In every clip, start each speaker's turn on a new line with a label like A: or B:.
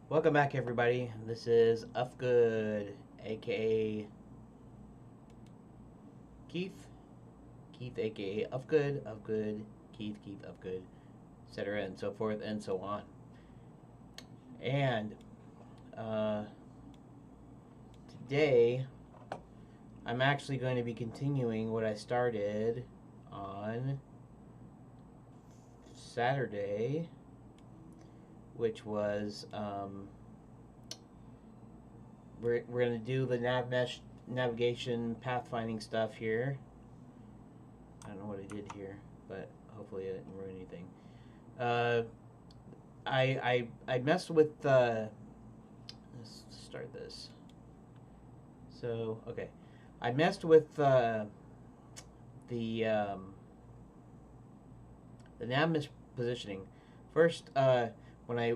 A: Welcome back, everybody. This is Uhfgood, aka Keith, Keith AKA Uhfgood, Uhfgood, Keith Uhfgood, etc., and so forth and so on. And uh, today, I'm actually going to be continuing what I started on Saturday, which was we're going to do the navmesh navigation pathfinding stuff here. I don't know what I did here, but hopefully I didn't ruin anything. I messed with let's start this. So okay, I messed with the navmesh positioning. First, when I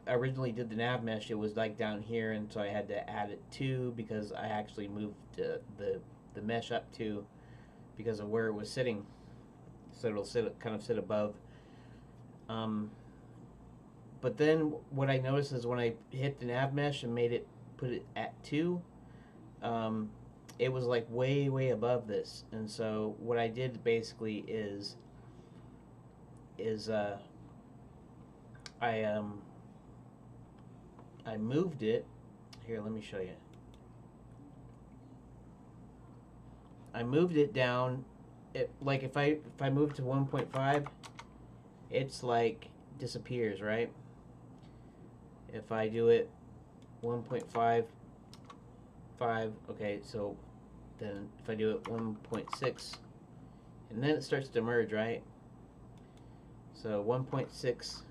A: originally did the nav mesh, it was like down here, and so I had to add it to because I actually moved the mesh up to because of where it was sitting, so it'll sit above. Um, but then what I noticed is when I hit the nav mesh and put it at 2, um, it was like way above this, and so what I did basically is I I moved it. Here, let me show you. I moved it down. Like if I move to 1.5, it's like disappears, right? If I do it 1.55, okay, so then if I do it 1.6, and then it starts to merge, right? So 1.6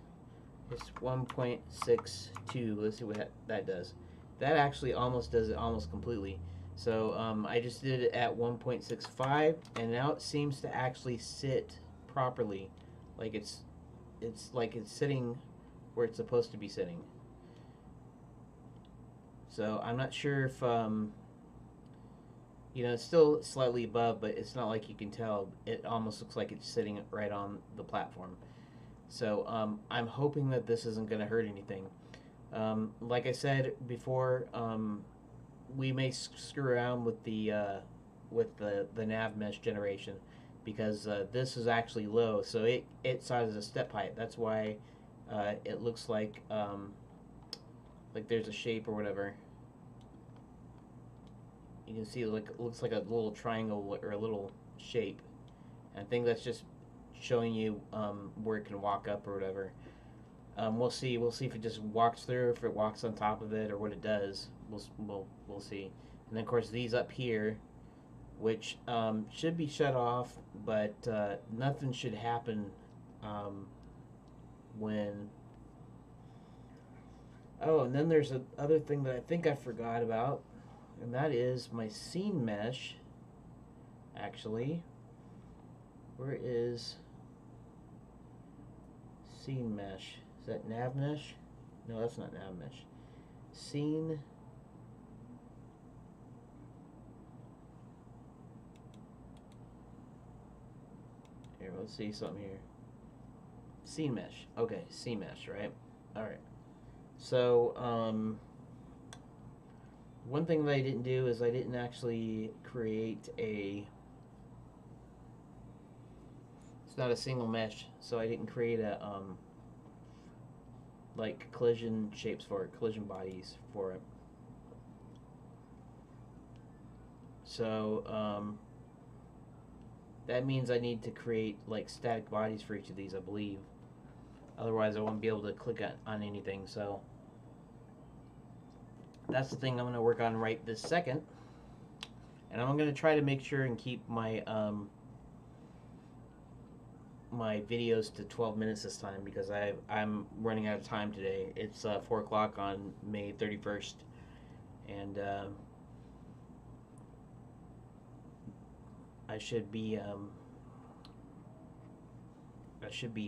A: is 1.62. Let's see what that does. That actually almost does it almost completely. So I just did it at 1.65, and now it seems to actually sit properly, like it's like it's sitting where it's supposed to be sitting. So I'm not sure if it's still slightly above, but it's not like you can tell. It almost looks like it's sitting right on the platform. So I'm hoping that this isn't going to hurt anything. Like I said before, we may screw around with the nav mesh generation because this is actually low, so it saw it as a step height. That's why it looks like there's a shape or whatever. You can see like it looks like a little triangle or a little shape. And I think that's just showing you where it can walk up or whatever. We'll see. We'll see if it just walks through, if it walks on top of it, or what it does. We'll see. And then of course these up here, which should be shut off, but nothing should happen when. Oh, and then there's a other thing that I think I forgot about, and that is my scene mesh. Actually, where is scene mesh? Is that nav mesh? No, that's not nav mesh. Scene. Here, let's see something here. Scene mesh. Okay, scene mesh, right? All right. So, one thing that I didn't do is I didn't actually create a. It's not a single mesh, so I didn't create a like collision shapes for it, collision bodies for it. So that means I need to create like static bodies for each of these, I believe. Otherwise, I won't be able to click on anything. So that's the thing I'm going to work on right this second, and I'm going to try to make sure and keep my my videos to 12 minutes this time because I'm running out of time today. It's 4 o'clock on May 31st, and I should be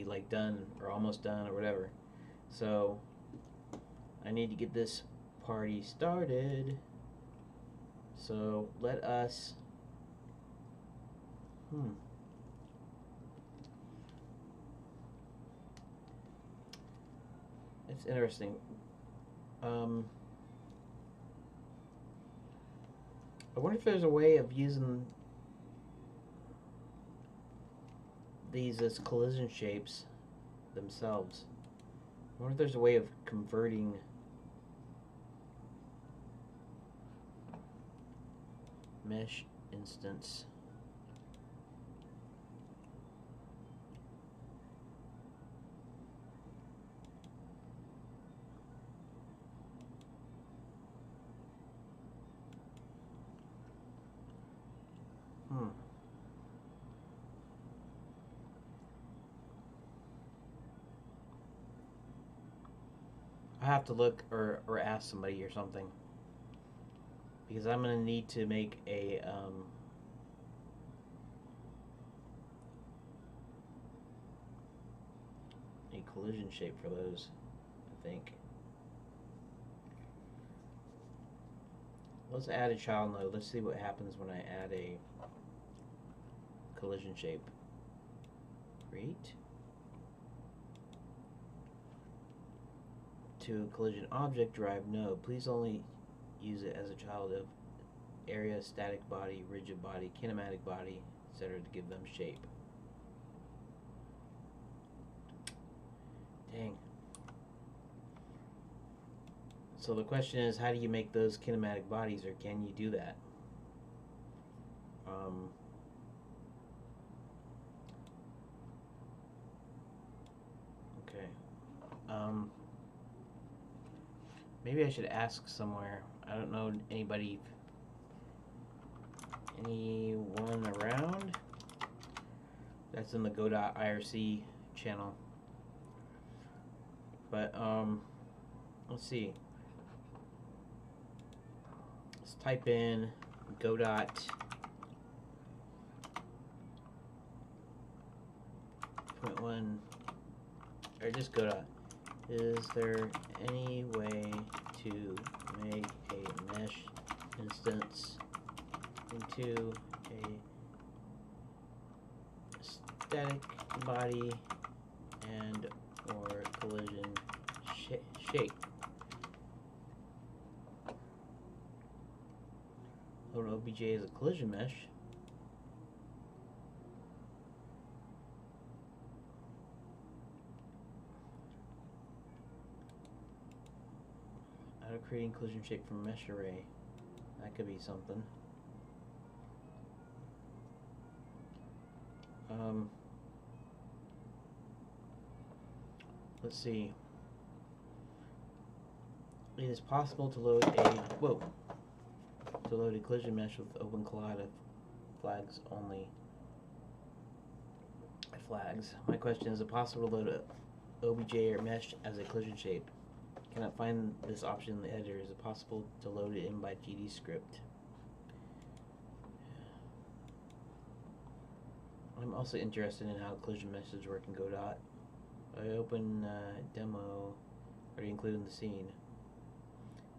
A: like done or almost done or whatever. So I need to get this party started. So let us it's interesting. I wonder if there's a way of using these as collision shapes themselves. I wonder if there's a way of converting mesh instance. I have to look or ask somebody or something, because I'm gonna need to make a collision shape for those, I think. Let's add a child node. Let's see what happens when I add a collision shape. Create. To collision object derived node. Please only use it as a child of area, static body, rigid body, kinematic body, etc. to give them shape. Dang. So the question is, how do you make those kinematic bodies, or can you do that? Okay. Maybe I should ask somewhere. I don't know anyone around. That's in the Godot IRC channel. But let's see. Let's type in Godot .1 or just Godot. Is there any way to make a mesh instance into a static body and or collision shape? Load OBJ as a collision mesh. Out of creating collision shape from mesh array. That could be something. Let's see. It is possible to load a collision mesh with open collide flags only. Flags. My question is it possible to load a OBJ or mesh as a collision shape? Cannot find this option in the editor. Is it possible to load it in by GD script? I'm also interested in how collision meshes work in Godot. I open demo already included in the scene.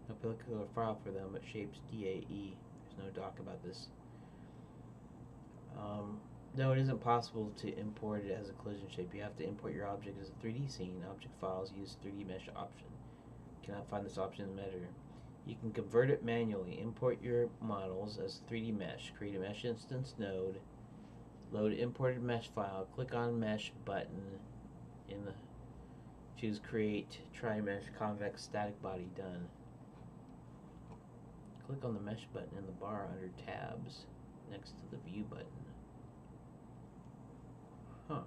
A: No particular file for them, but shapes DAE. There's no doc about this. No, it isn't possible to import it as a collision shape. You have to import your object as a 3D scene. Object files use 3D mesh option. Cannot find this option in the editor. You can convert it manually. Import your models as 3D mesh. Create a mesh instance node. Load imported mesh file. Click on mesh button in the choose create tri-mesh convex static body. Done. Click on the mesh button in the bar under tabs next to the view button. Huh.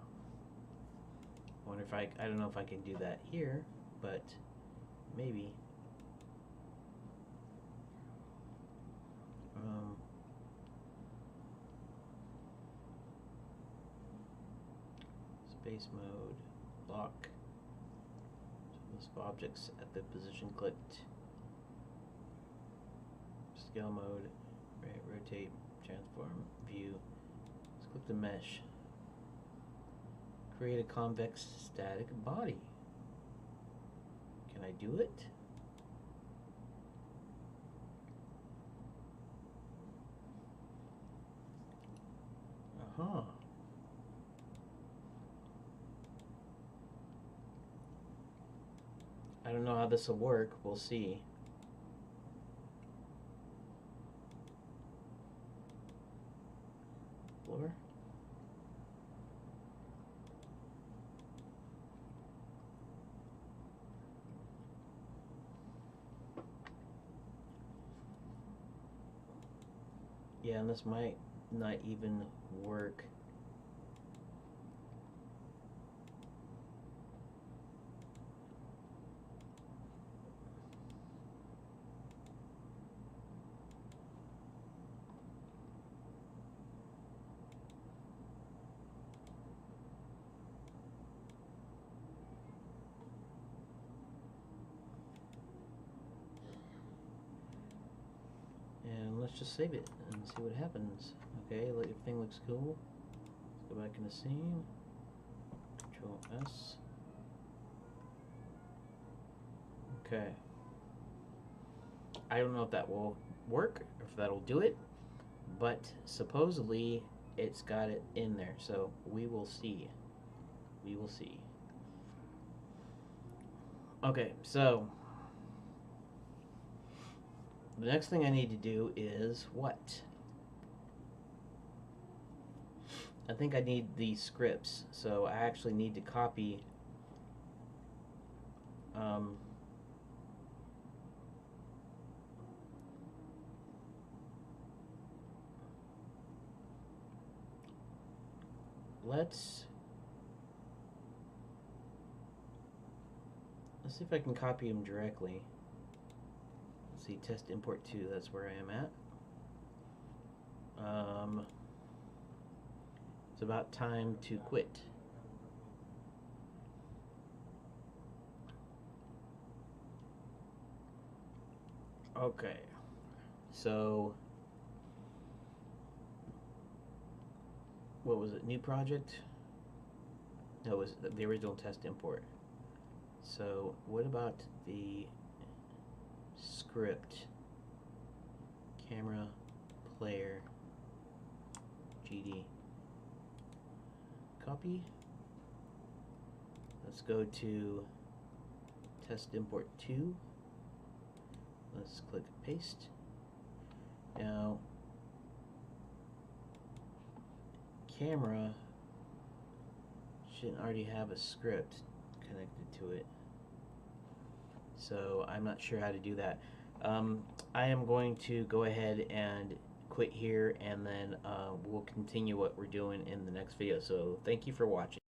A: Wonder if I don't know if I can do that here, but maybe. Space mode, lock. List of objects at the position clicked. Scale mode, right, rotate, transform, view. Let's click the mesh. Create a convex static body. Can I do it? Uh-huh. I don't know how this will work. We'll see. Blur. Yeah, and this might not even work. And let's just save it and see what happens. Okay, everything looks cool. Let's go back in the scene. Control S. Okay. I don't know if that will work, or if that'll do it, but supposedly it's got it in there, so we will see. We will see. Okay, so the next thing I need to do is what? I think I need these scripts, so I actually need to copy let's see if I can copy them directly. Let's see, test import 2, that's where I am at. It's about time to quit. Okay, so what was it? New project? No, it was the original test import. So what about the script? Camera, player, GD. Copy. Let's go to test import 2. Let's click paste. Now, camera should already have a script connected to it. So I'm not sure how to do that. I am going to go ahead and quit here, and then we'll continue what we're doing in the next video. So thank you for watching.